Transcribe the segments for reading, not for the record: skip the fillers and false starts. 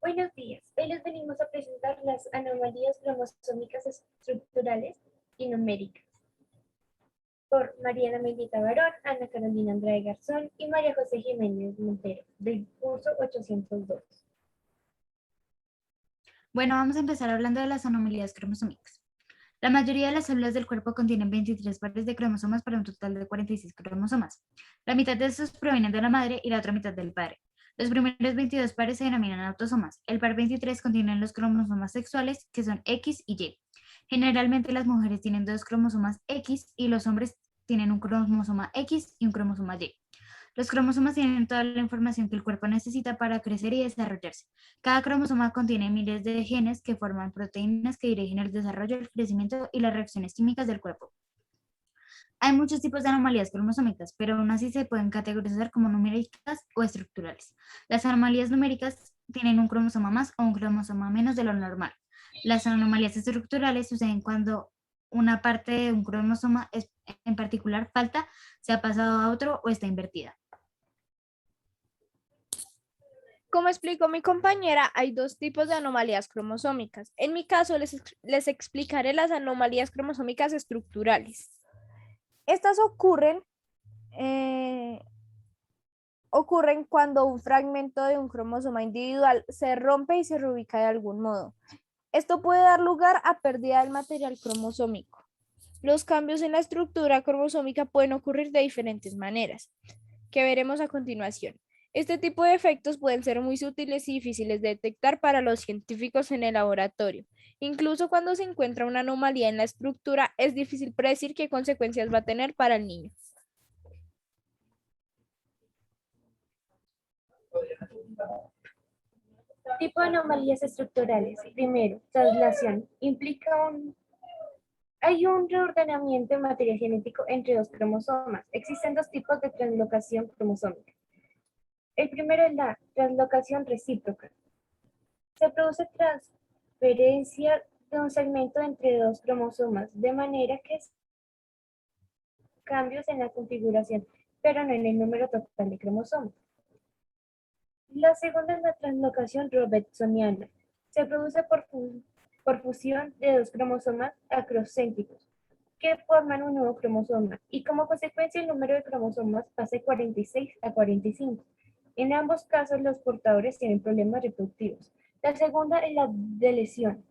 Buenos días. Hoy les venimos a presentar las anomalías cromosómicas estructurales y numéricas por Mariana Mendieta Barón, Ana Carolina Andrade Garzón y María José Jiménez Montero, del curso 802. Bueno, vamos a empezar hablando de las anomalías cromosómicas. La mayoría de las células del cuerpo contienen 23 pares de cromosomas para un total de 46 cromosomas. La mitad de estos provienen de la madre y la otra mitad del padre. Los primeros 22 pares se denominan autosomas. El par 23 contiene los cromosomas sexuales, que son X y Y. Generalmente las mujeres tienen dos cromosomas X y los hombres tienen un cromosoma X y un cromosoma Y. Los cromosomas tienen toda la información que el cuerpo necesita para crecer y desarrollarse. Cada cromosoma contiene miles de genes que forman proteínas que dirigen el desarrollo, el crecimiento y las reacciones químicas del cuerpo. Hay muchos tipos de anomalías cromosómicas, pero aún así se pueden categorizar como numéricas o estructurales. Las anomalías numéricas tienen un cromosoma más o un cromosoma menos de lo normal. Las anomalías estructurales suceden cuando una parte de un cromosoma en particular falta, se ha pasado a otro o está invertida. Como explicó mi compañera, hay dos tipos de anomalías cromosómicas. En mi caso, les explicaré las anomalías cromosómicas estructurales. Estas ocurren cuando un fragmento de un cromosoma individual se rompe y se reubica de algún modo. Esto puede dar lugar a pérdida del material cromosómico. Los cambios en la estructura cromosómica pueden ocurrir de diferentes maneras, que veremos a continuación. Este tipo de efectos pueden ser muy sutiles y difíciles de detectar para los científicos en el laboratorio. Incluso cuando se encuentra una anomalía en la estructura, es difícil predecir qué consecuencias va a tener para el niño. Tipo de anomalías estructurales. Primero, traslación. Hay un reordenamiento en material genético entre dos cromosomas. Existen dos tipos de translocación cromosómica. El primero es la translocación recíproca. Se produce transferencia de un segmento entre dos cromosomas, de manera que cambios en la configuración, pero no en el número total de cromosomas. La segunda es la translocación robertsoniana. Se produce por fusión de dos cromosomas acrocéntricos que forman un nuevo cromosoma y como consecuencia el número de cromosomas pasa de 46 a 45. En ambos casos los portadores tienen problemas reproductivos. La segunda es la deleción,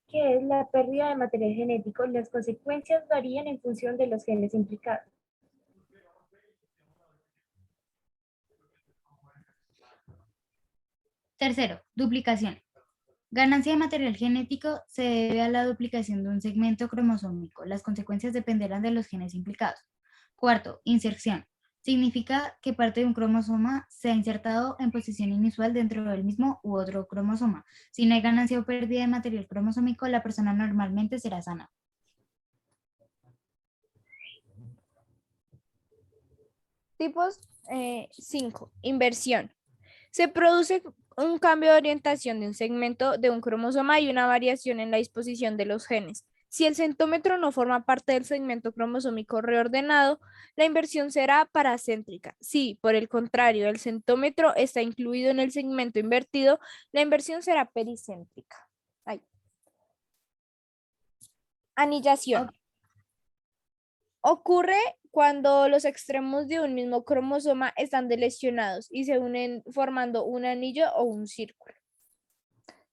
que es la pérdida de material genético. Las consecuencias varían en función de los genes implicados. Tercero, duplicación. Ganancia de material genético se debe a la duplicación de un segmento cromosómico. Las consecuencias dependerán de los genes implicados. Cuarto, inserción. Significa que parte de un cromosoma se ha insertado en posición inusual dentro del mismo u otro cromosoma. Si no hay ganancia o pérdida de material cromosómico, la persona normalmente será sana. Tipos 5. Inversión. Se produce un cambio de orientación de un segmento de un cromosoma y una variación en la disposición de los genes. Si el centómetro no forma parte del segmento cromosómico reordenado, la inversión será paracéntrica. Si, por el contrario, el centómetro está incluido en el segmento invertido, la inversión será pericéntrica. Ay. Anillación. Ocurre cuando los extremos de un mismo cromosoma están delecionados y se unen formando un anillo o un círculo.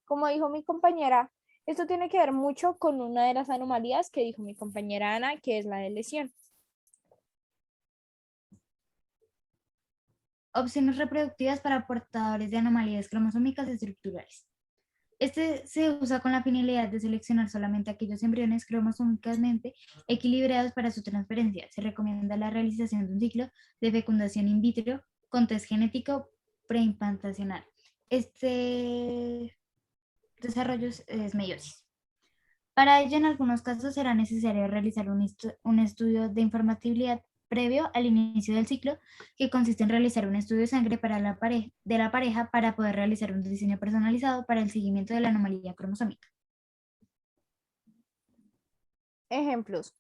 Como dijo mi compañera, esto tiene que ver mucho con una de las anomalías que dijo mi compañera Ana, que es la de lesión. Opciones reproductivas para portadores de anomalías cromosómicas estructurales. Este se usa con la finalidad de seleccionar solamente aquellos embriones cromosómicamente equilibrados para su transferencia. Se recomienda la realización de un ciclo de fecundación in vitro con test genético preimplantacional. Este desarrollo es meiosis. Para ello, en algunos casos será necesario realizar un estudio de informatividad previo al inicio del ciclo, que consiste en realizar un estudio de sangre de la pareja para poder realizar un diseño personalizado para el seguimiento de la anomalía cromosómica. Ejemplos.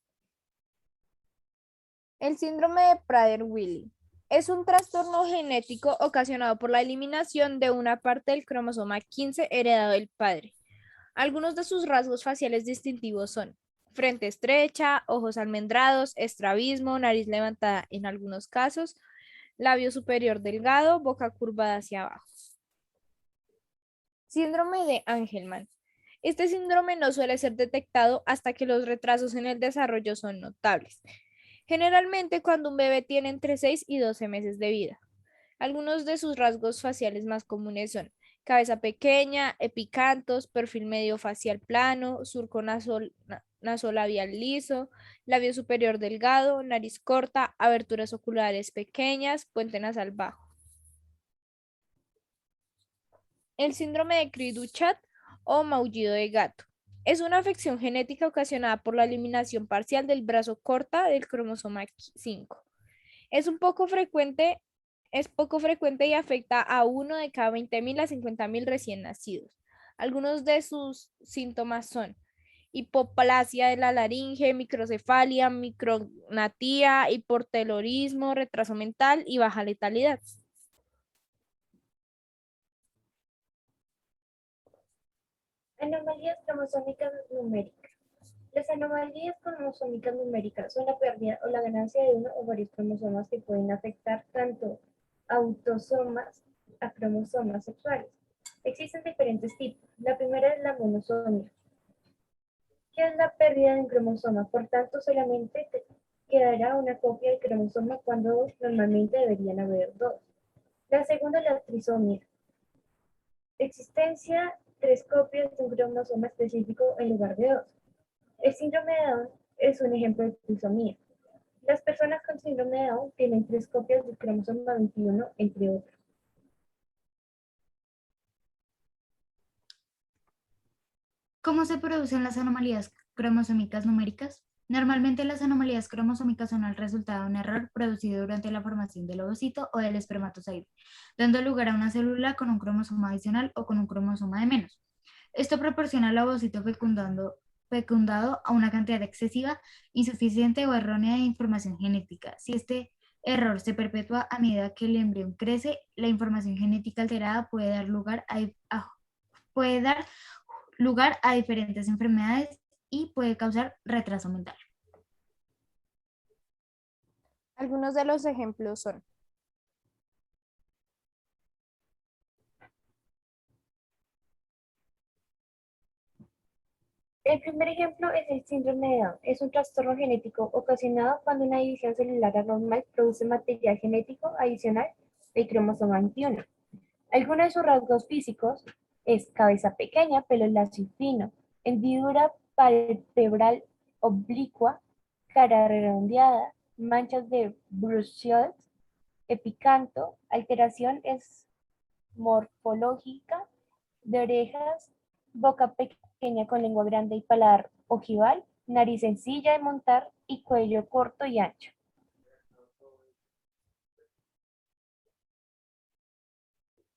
El síndrome de Prader-Willi. Es un trastorno genético ocasionado por la eliminación de una parte del cromosoma 15 heredado del padre. Algunos de sus rasgos faciales distintivos son frente estrecha, ojos almendrados, estrabismo, nariz levantada en algunos casos, labio superior delgado, boca curvada hacia abajo. Síndrome de Angelman. Este síndrome no suele ser detectado hasta que los retrasos en el desarrollo son notables, generalmente cuando un bebé tiene entre 6 y 12 meses de vida. Algunos de sus rasgos faciales más comunes son cabeza pequeña, epicantos, perfil medio facial plano, surco nasolabial liso, labio superior delgado, nariz corta, aberturas oculares pequeñas, puente nasal bajo. El síndrome de Cri-du-Chat o maullido de gato es una afección genética ocasionada por la eliminación parcial del brazo corta del cromosoma 5. Es poco frecuente y afecta a uno de cada 20.000 a 50.000 recién nacidos. Algunos de sus síntomas son hipoplasia de la laringe, microcefalia, micrognatía, hipotelorismo, retraso mental y baja letalidad. Anomalías cromosómicas numéricas. Las anomalías cromosómicas numéricas son la pérdida o la ganancia de uno o varios cromosomas que pueden afectar tanto autosomas a cromosomas sexuales. Existen diferentes tipos. La primera es la monosomia, que es la pérdida de un cromosoma. Por tanto, solamente quedará una copia del cromosoma cuando normalmente deberían haber dos. La segunda es la trisomía. Existencia tres copias de un cromosoma específico en lugar de dos. El síndrome de Down es un ejemplo de trisomía. Las personas con síndrome de Down tienen tres copias del cromosoma 21, entre otros. ¿Cómo se producen las anomalías cromosómicas numéricas? Normalmente las anomalías cromosómicas son el resultado de un error producido durante la formación del ovocito o del espermatozoide, dando lugar a una célula con un cromosoma adicional o con un cromosoma de menos. Esto proporciona al ovocito fecundado a una cantidad excesiva, insuficiente o errónea de información genética. Si este error se perpetúa a medida que el embrión crece, la información genética alterada puede dar lugar a diferentes enfermedades y puede causar retraso mental. Algunos de los ejemplos son El primer ejemplo es el síndrome de Down. Es un trastorno genético ocasionado cuando una división celular anormal produce material genético adicional del cromosoma 21. Algunos de sus rasgos físicos es cabeza pequeña, pelo lacio y fino, hendidura palpebral oblicua, cara redondeada, manchas de Brussels, epicanto, alteración es morfológica de orejas, boca pequeña con lengua grande y paladar ojival, nariz sencilla de montar y cuello corto y ancho.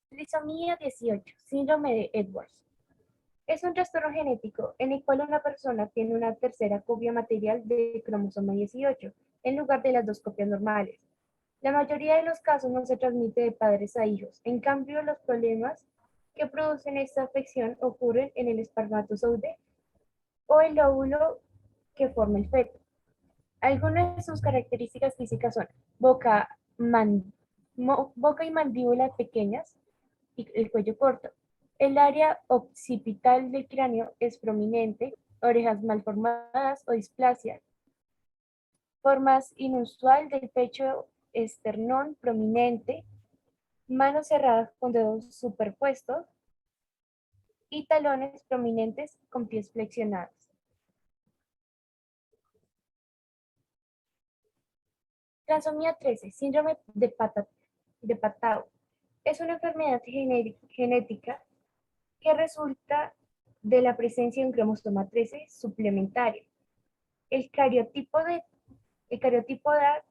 Trisomía 18, síndrome de Edwards. Es un trastorno genético en el cual una persona tiene una tercera copia material de cromosoma 18 en lugar de las dos copias normales. La mayoría de los casos no se transmite de padres a hijos. En cambio, los problemas que producen esta afección ocurren en el espermatozoide o el óvulo que forma el feto. Algunas de sus características físicas son boca y mandíbula pequeñas y el cuello corto. El área occipital del cráneo es prominente, orejas malformadas o displasia, formas inusual del pecho esternón prominente, manos cerradas con dedos superpuestos y talones prominentes con pies flexionados. Trisomía 13, síndrome de Patau. Es una enfermedad genética que resulta de la presencia de un cromosoma 13 suplementario. El cariotipo da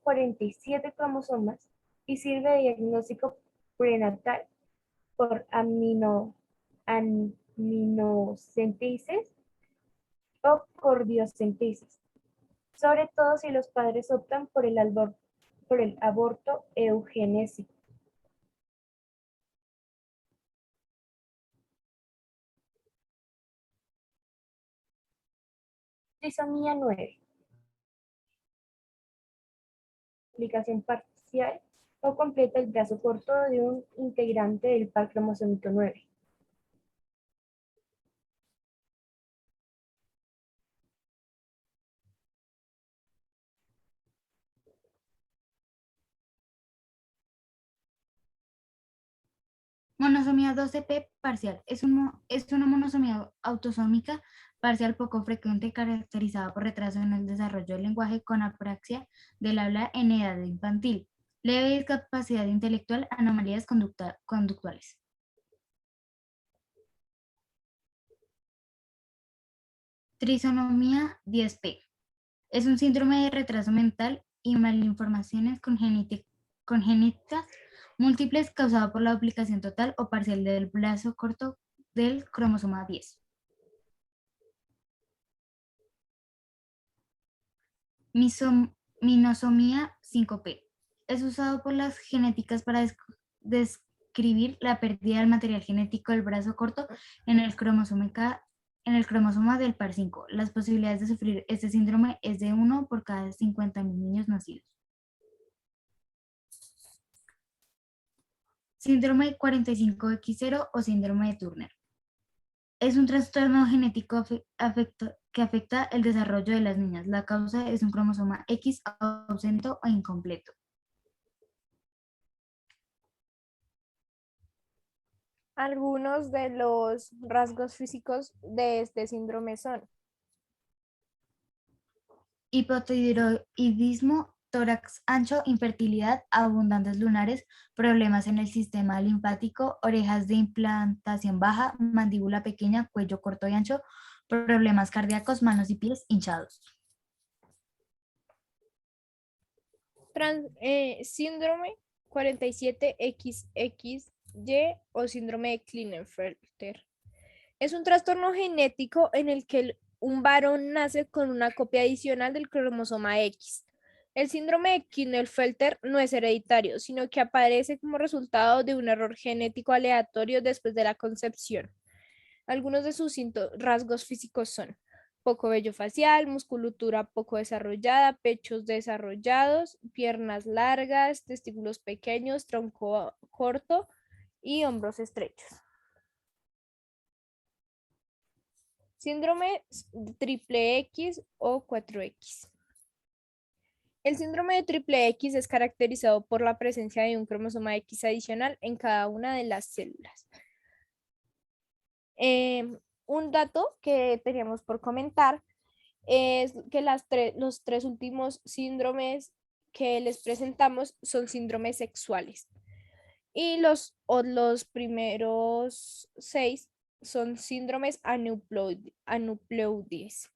47 cromosomas y sirve de diagnóstico prenatal por aminocentesis o cardiocentesis, sobre todo si los padres optan por el árbol por el aborto eugenésico. Trisomía 9. Aplicación parcial o completa el brazo corto de un integrante del par cromosómico 9. Monosomía 12p parcial. Es una monosomía autosómica parcial poco frecuente caracterizada por retraso en el desarrollo del lenguaje con apraxia del habla en edad infantil, leve discapacidad intelectual, anomalías conductuales. Trisonomía 10p. Es un síndrome de retraso mental y malinformaciones congénitas múltiples causado por la duplicación total o parcial del brazo corto del cromosoma 10. Minosomía 5p. Es usado por las genéticas para describir la pérdida del material genético del brazo corto en el cromosoma del par 5. Las posibilidades de sufrir este síndrome es de 1 por cada 50.000 niños nacidos. Síndrome 45X0 o síndrome de Turner. Es un trastorno genético que afecta el desarrollo de las niñas. La causa es un cromosoma X ausente o incompleto. Algunos de los rasgos físicos de este síndrome son Hipotiroidismo, tórax ancho, infertilidad, abundantes lunares, problemas en el sistema linfático, orejas de implantación baja, mandíbula pequeña, cuello corto y ancho, problemas cardíacos, manos y pies hinchados. síndrome 47XXY o síndrome de Klinefelter. Es un trastorno genético en el que un varón nace con una copia adicional del cromosoma X. El síndrome de Klinefelter no es hereditario, sino que aparece como resultado de un error genético aleatorio después de la concepción. Algunos de sus rasgos físicos son poco vello facial, musculatura poco desarrollada, pechos desarrollados, piernas largas, testículos pequeños, tronco corto y hombros estrechos. Síndrome triple X o 4X. El síndrome de triple X es caracterizado por la presencia de un cromosoma X adicional en cada una de las células. Un dato que teníamos por comentar es que los tres últimos síndromes que les presentamos son síndromes sexuales y los primeros 6 son síndromes aneuploides.